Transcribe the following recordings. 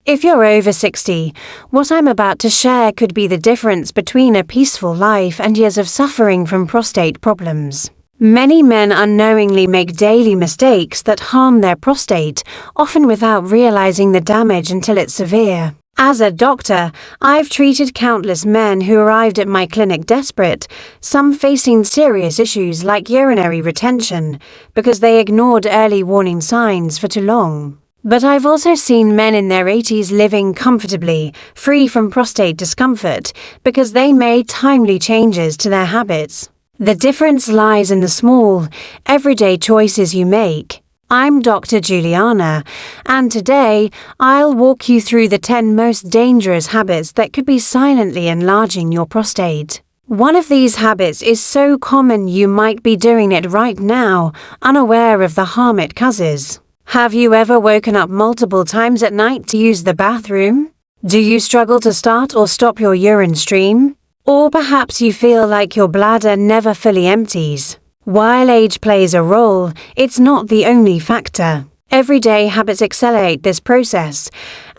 If you're over 60, what I'm about to share could be the difference between a peaceful life and years of suffering from prostate problems. Many men unknowingly make daily mistakes that harm their prostate, often without realizing the damage until it's severe. As a doctor, I've treated countless men who arrived at my clinic desperate, some facing serious issues like urinary retention, because they ignored early warning signs for too long. But I've also seen men in their 80s living comfortably, free from prostate discomfort, because they made timely changes to their habits. The difference lies in the small, everyday choices you make. I'm Dr. Juliana, and today I'll walk you through the 10 most dangerous habits that could be silently enlarging your prostate. One of these habits is so common you might be doing it right now, unaware of the harm it causes. Have you ever woken up multiple times at night to use the bathroom? Do you struggle to start or stop your urine stream? Or perhaps you feel like your bladder never fully empties. While age plays a role, it's not the only factor. Everyday habits accelerate this process,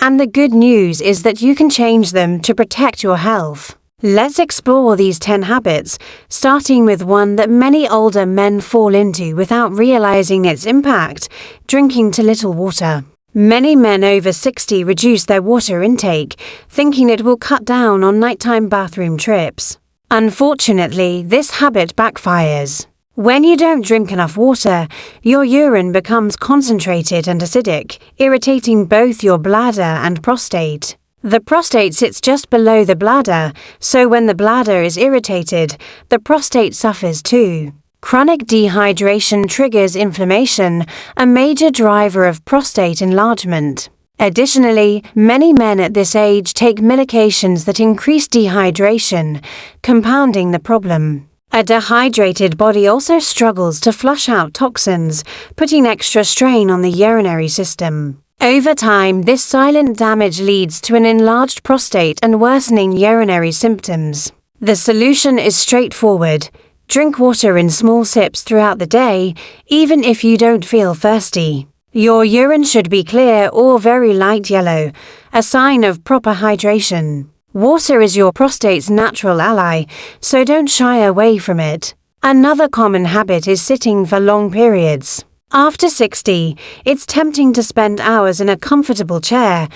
and the good news is that you can change them to protect your health. Let's explore these 10 habits, starting with one that many older men fall into without realizing its impact: drinking too little water. Many men over 60 reduce their water intake, thinking it will cut down on nighttime bathroom trips. Unfortunately, this habit backfires. When you don't drink enough water, your urine becomes concentrated and acidic, irritating both your bladder and prostate. The prostate sits just below the bladder, so when the bladder is irritated, the prostate suffers too. Chronic dehydration triggers inflammation, a major driver of prostate enlargement. Additionally, many men at this age take medications that increase dehydration, compounding the problem. A dehydrated body also struggles to flush out toxins, putting extra strain on the urinary system. Over time, this silent damage leads to an enlarged prostate and worsening urinary symptoms. The solution is straightforward. Drink water in small sips throughout the day, even if you don't feel thirsty. Your urine should be clear or very light yellow, a sign of proper hydration. Water is your prostate's natural ally, so don't shy away from it. Another common habit is sitting for long periods. After 60, it's tempting to spend hours in a comfortable chair,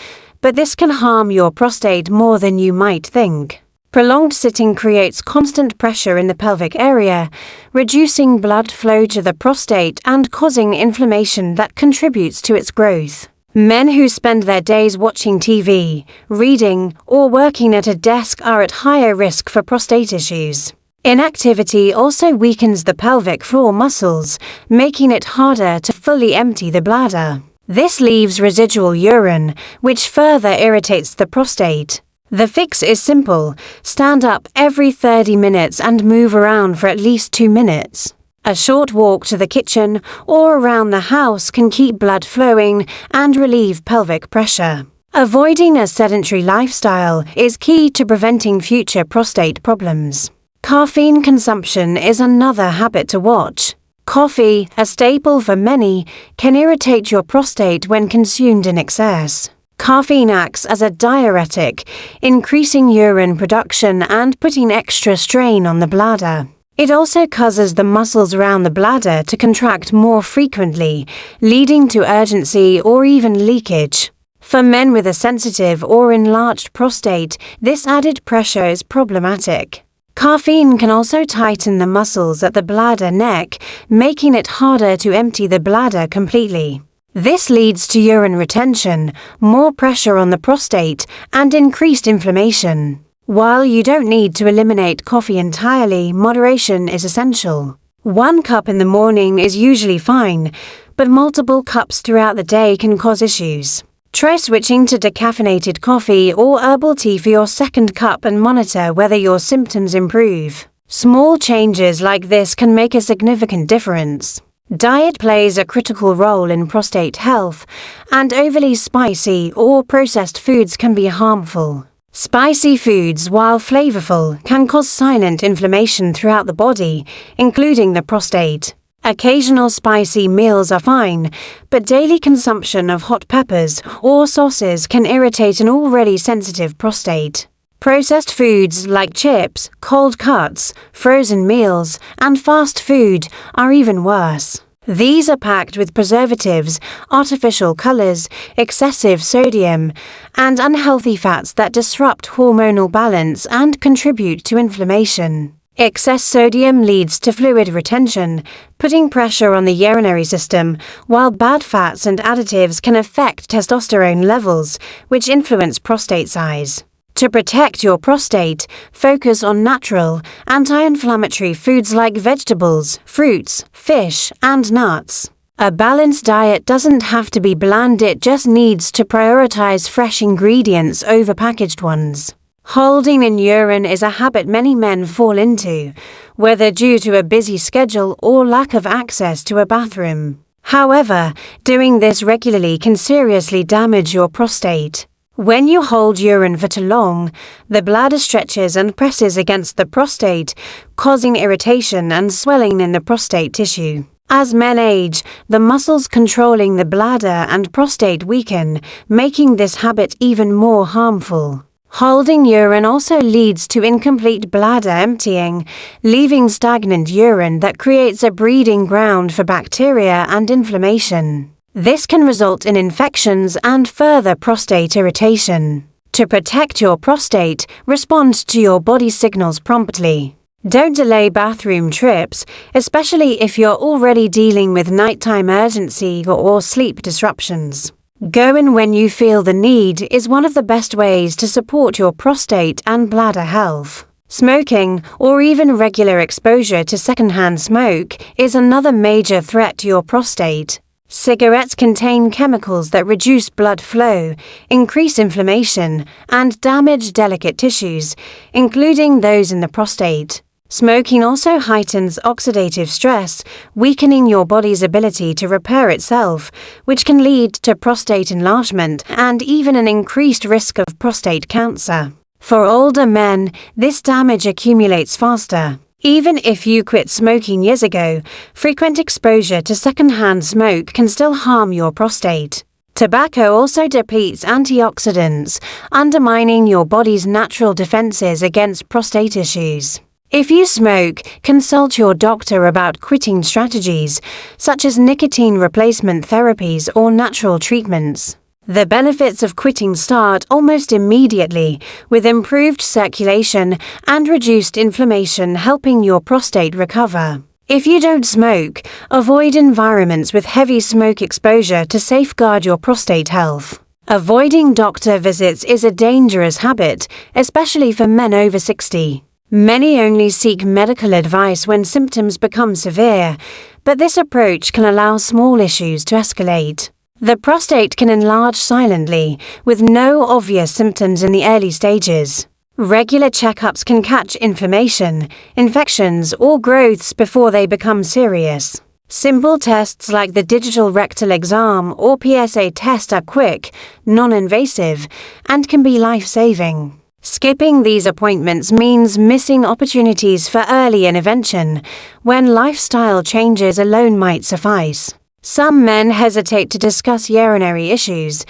but this can harm your prostate more than you might think. Prolonged sitting creates constant pressure in the pelvic area, reducing blood flow to the prostate and causing inflammation that contributes to its growth. Men who spend their days watching TV, reading, or working at a desk are at higher risk for prostate issues. Inactivity also weakens the pelvic floor muscles, making it harder to fully empty the bladder. This leaves residual urine, which further irritates the prostate. The fix is simple: stand up every 30 minutes and move around for at least 2 minutes. A short walk to the kitchen or around the house can keep blood flowing and relieve pelvic pressure. Avoiding a sedentary lifestyle is key to preventing future prostate problems. Caffeine consumption is another habit to watch. Coffee, a staple for many, can irritate your prostate when consumed in excess. Caffeine acts as a diuretic, increasing urine production and putting extra strain on the bladder. It also causes the muscles around the bladder to contract more frequently, leading to urgency or even leakage. For men with a sensitive or enlarged prostate, this added pressure is problematic. Caffeine can also tighten the muscles at the bladder neck, making it harder to empty the bladder completely. This leads to urine retention, more pressure on the prostate, and increased inflammation. While you don't need to eliminate coffee entirely, moderation is essential. 1 cup in the morning is usually fine, but multiple cups throughout the day can cause issues. Try switching to decaffeinated coffee or herbal tea for your second cup and monitor whether your symptoms improve. Small changes like this can make a significant difference. Diet plays a critical role in prostate health, and overly spicy or processed foods can be harmful. Spicy foods, while flavorful, can cause silent inflammation throughout the body, including the prostate. Occasional spicy meals are fine, but daily consumption of hot peppers or sauces can irritate an already sensitive prostate. Processed foods like chips, cold cuts, frozen meals, and fast food are even worse. These are packed with preservatives, artificial colors, excessive sodium, and unhealthy fats that disrupt hormonal balance and contribute to inflammation. Excess sodium leads to fluid retention, putting pressure on the urinary system, while bad fats and additives can affect testosterone levels, which influence prostate size. To protect your prostate, focus on natural, anti-inflammatory foods like vegetables, fruits, fish, and nuts. A balanced diet doesn't have to be bland, it just needs to prioritize fresh ingredients over packaged ones. Holding in urine is a habit many men fall into, whether due to a busy schedule or lack of access to a bathroom. However, doing this regularly can seriously damage your prostate. When you hold urine for too long, the bladder stretches and presses against the prostate, causing irritation and swelling in the prostate tissue. As men age, the muscles controlling the bladder and prostate weaken, making this habit even more harmful. Holding urine also leads to incomplete bladder emptying, leaving stagnant urine that creates a breeding ground for bacteria and inflammation. This can result in infections and further prostate irritation. To protect your prostate, respond to your body's signals promptly. Don't delay bathroom trips, especially if you're already dealing with nighttime urgency or sleep disruptions. Go in when you feel the need is one of the best ways to support your prostate and bladder health. Smoking, or even regular exposure to secondhand smoke, is another major threat to your prostate. Cigarettes contain chemicals that reduce blood flow, increase inflammation, and damage delicate tissues, including those in the prostate. Smoking also heightens oxidative stress, weakening your body's ability to repair itself, which can lead to prostate enlargement and even an increased risk of prostate cancer. For older men, this damage accumulates faster. Even if you quit smoking years ago, frequent exposure to secondhand smoke can still harm your prostate. Tobacco also depletes antioxidants, undermining your body's natural defenses against prostate issues. If you smoke, consult your doctor about quitting strategies, such as nicotine replacement therapies or natural treatments. The benefits of quitting start almost immediately, with improved circulation and reduced inflammation helping your prostate recover. If you don't smoke, avoid environments with heavy smoke exposure to safeguard your prostate health. Avoiding doctor visits is a dangerous habit, especially for men over 60. Many only seek medical advice when symptoms become severe, but this approach can allow small issues to escalate. The prostate can enlarge silently, with no obvious symptoms in the early stages. Regular checkups can catch inflammation, infections, or growths before they become serious. Simple tests like the digital rectal exam or PSA test are quick, non-invasive, and can be life-saving. Skipping these appointments means missing opportunities for early intervention, when lifestyle changes alone might suffice. Some men hesitate to discuss urinary issues,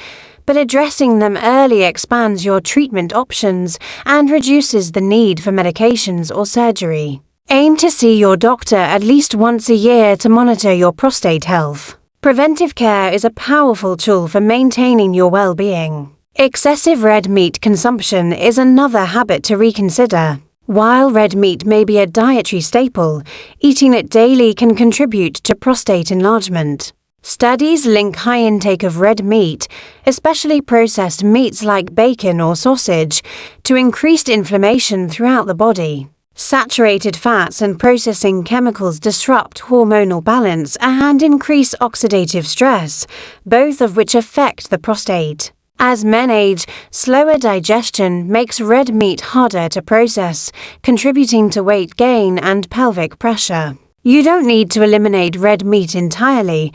but addressing them early expands your treatment options and reduces the need for medications or surgery. Aim to see your doctor at least once a year to monitor your prostate health. Preventive care is a powerful tool for maintaining your well-being. Excessive red meat consumption is another habit to reconsider. While red meat may be a dietary staple, eating it daily can contribute to prostate enlargement. Studies link high intake of red meat, especially processed meats like bacon or sausage, to increased inflammation throughout the body. Saturated fats and processing chemicals disrupt hormonal balance and increase oxidative stress, both of which affect the prostate. As men age, slower digestion makes red meat harder to process, contributing to weight gain and pelvic pressure. You don't need to eliminate red meat entirely,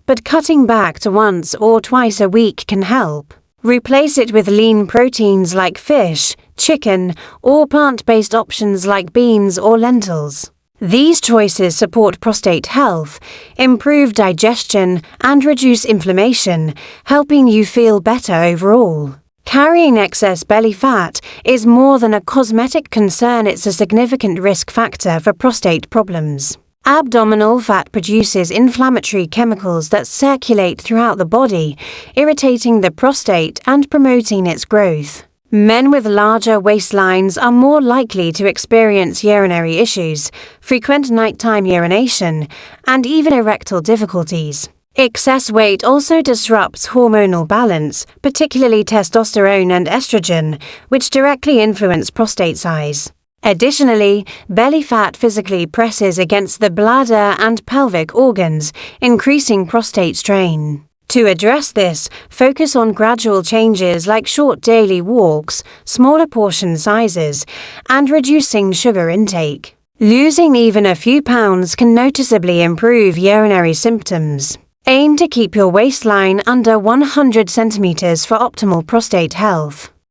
but cutting back to once or twice a week can help. Replace it with lean proteins like fish, chicken, or plant-based options like beans or lentils. These choices support prostate health, improve digestion, and reduce inflammation, helping you feel better overall. Carrying excess belly fat is more than a cosmetic concern, it's a significant risk factor for prostate problems. Abdominal fat produces inflammatory chemicals that circulate throughout the body, irritating the prostate and promoting its growth. Men with larger waistlines are more likely to experience urinary issues, frequent nighttime urination, and even erectile difficulties. Excess weight also disrupts hormonal balance, particularly testosterone and estrogen, which directly influence prostate size. Additionally, belly fat physically presses against the bladder and pelvic organs, increasing prostate strain. To address this, focus on gradual changes like short daily walks, smaller portion sizes, and reducing sugar intake. Losing even a few pounds can noticeably improve urinary symptoms. Aim to keep your waistline under 100 centimeters for optimal prostate health.